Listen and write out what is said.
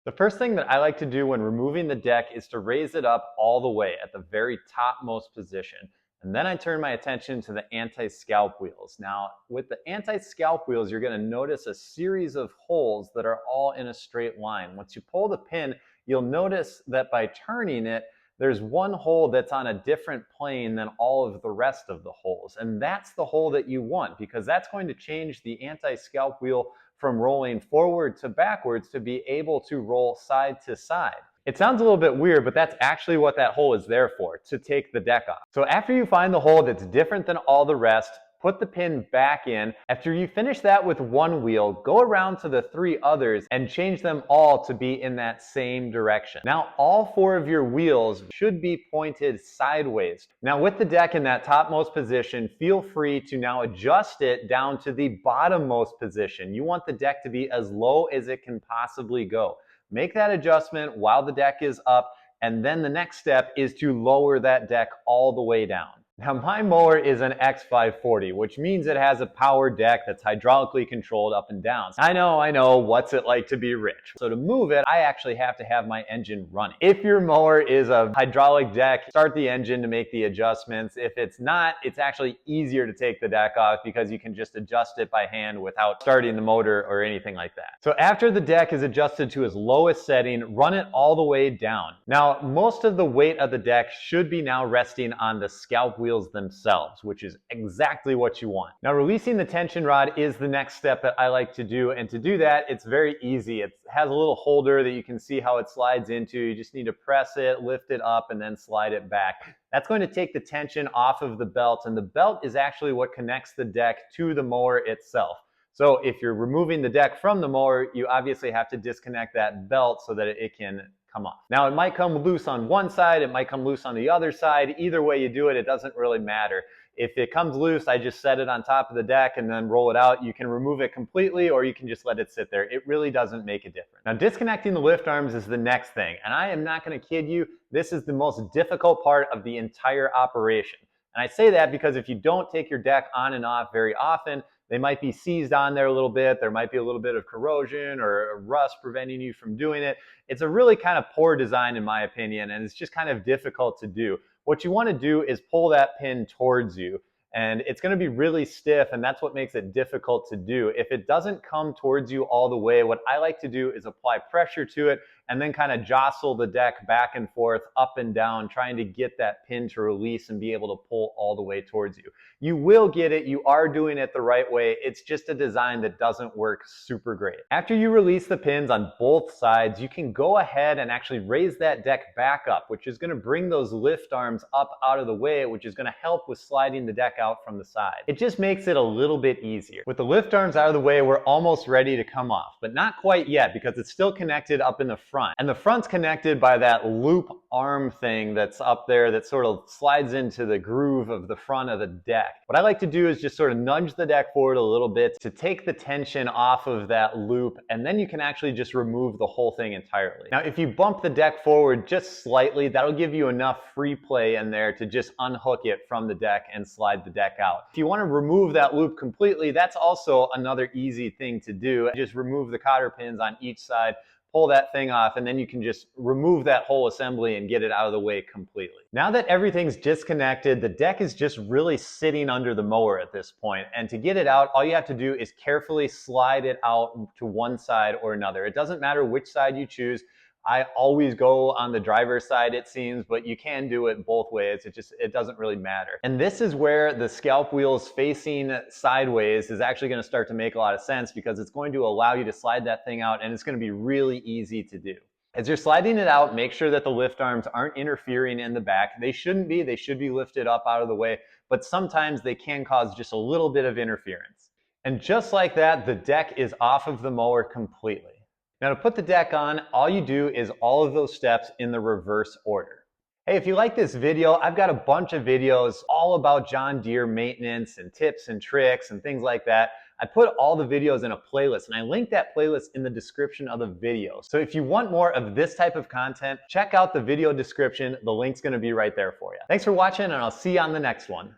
The first thing that I like to do when removing the deck is to raise it up all the way at the very topmost position. And then I turn my attention to the anti-scalp wheels. Now, with the anti-scalp wheels, you're going to notice a series of holes that are all in a straight line. Once you pull the pin, you'll notice that by turning it, there's one hole that's on a different plane than all of the rest of the holes. And that's the hole that you want because that's going to change the anti-scalp wheel from rolling forward to backwards to be able to roll side to side. It sounds a little bit weird, but that's actually what that hole is there for, to take the deck off. So after you find the hole that's different than all the rest, put the pin back in. After you finish that with one wheel, go around to the three others and change them all to be in that same direction. Now all four of your wheels should be pointed sideways. Now with the deck in that topmost position, feel free to now adjust it down to the bottommost position. You want the deck to be as low as it can possibly go. Make that adjustment while the deck is up, and then the next step is to lower that deck all the way down. Now my mower is an X540, which means it has a power deck that's hydraulically controlled up and down. I know, what's it like to be rich? So to move it, I actually have to have my engine running. If your mower is a hydraulic deck, start the engine to make the adjustments. If it's not, it's actually easier to take the deck off because you can just adjust it by hand without starting the motor or anything like that. So after the deck is adjusted to its lowest setting, run it all the way down. Now, most of the weight of the deck should be now resting on the scalp wheels themselves, which is exactly what you want. Now, releasing the tension rod is the next step that I like to do, and to do that, it's very easy. It has a little holder that you can see how it slides into. You just need to press it, lift it up, and then slide it back. That's going to take the tension off of the belt, and the belt is actually what connects the deck to the mower itself. So if you're removing the deck from the mower, you obviously have to disconnect that belt so that it can come off. Now it might come loose on one side, it might come loose on the other side. Either way you do it, it doesn't really matter. If it comes loose, I just set it on top of the deck and then roll it out. You can remove it completely or you can just let it sit there. It really doesn't make a difference. Now disconnecting the lift arms is the next thing. And I am not gonna kid you, this is the most difficult part of the entire operation. And I say that because if you don't take your deck on and off very often, they might be seized on there a little bit. There might be a little bit of corrosion or rust preventing you from doing it. It's a really kind of poor design in my opinion, and it's just kind of difficult to do. What you want to do is pull that pin towards you, and it's going to be really stiff, and that's what makes it difficult to do. If it doesn't come towards you all the way, what I like to do is apply pressure to it and then kind of jostle the deck back and forth, up and down, trying to get that pin to release and be able to pull all the way towards you. You will get it. You are doing it the right way. It's just a design that doesn't work super great. After you release the pins on both sides, you can go ahead and actually raise that deck back up, which is going to bring those lift arms up out of the way, which is going to help with sliding the deck out from the side. It just makes it a little bit easier. With the lift arms out of the way, we're almost ready to come off, but not quite yet because it's still connected up in the front. And the front's connected by that loop arm thing that's up there that sort of slides into the groove of the front of the deck. What I like to do is just sort of nudge the deck forward a little bit to take the tension off of that loop, and then you can actually just remove the whole thing entirely. Now, if you bump the deck forward just slightly, that'll give you enough free play in there to just unhook it from the deck and slide the deck out. If you want to remove that loop completely, that's also another easy thing to do. Just remove the cotter pins on each side, pull that thing off, and then you can just remove that whole assembly and get it out of the way completely. Now that everything's disconnected, the deck is just really sitting under the mower at this point. And to get it out, all you have to do is carefully slide it out to one side or another. It doesn't matter which side you choose. I always go on the driver's side, it seems, but you can do it both ways. It doesn't really matter. And this is where the scalp wheels facing sideways is actually going to start to make a lot of sense because it's going to allow you to slide that thing out and it's going to be really easy to do. As you're sliding it out, make sure that the lift arms aren't interfering in the back. They shouldn't be. They should be lifted up out of the way, but sometimes they can cause just a little bit of interference. And just like that, the deck is off of the mower completely. Now to put the deck on, all you do is all of those steps in the reverse order. Hey, if you like this video, I've got a bunch of videos all about John Deere maintenance and tips and tricks and things like that. I put all the videos in a playlist and I link that playlist in the description of the video. So if you want more of this type of content, check out the video description. The link's gonna be right there for you. Thanks for watching and I'll see you on the next one.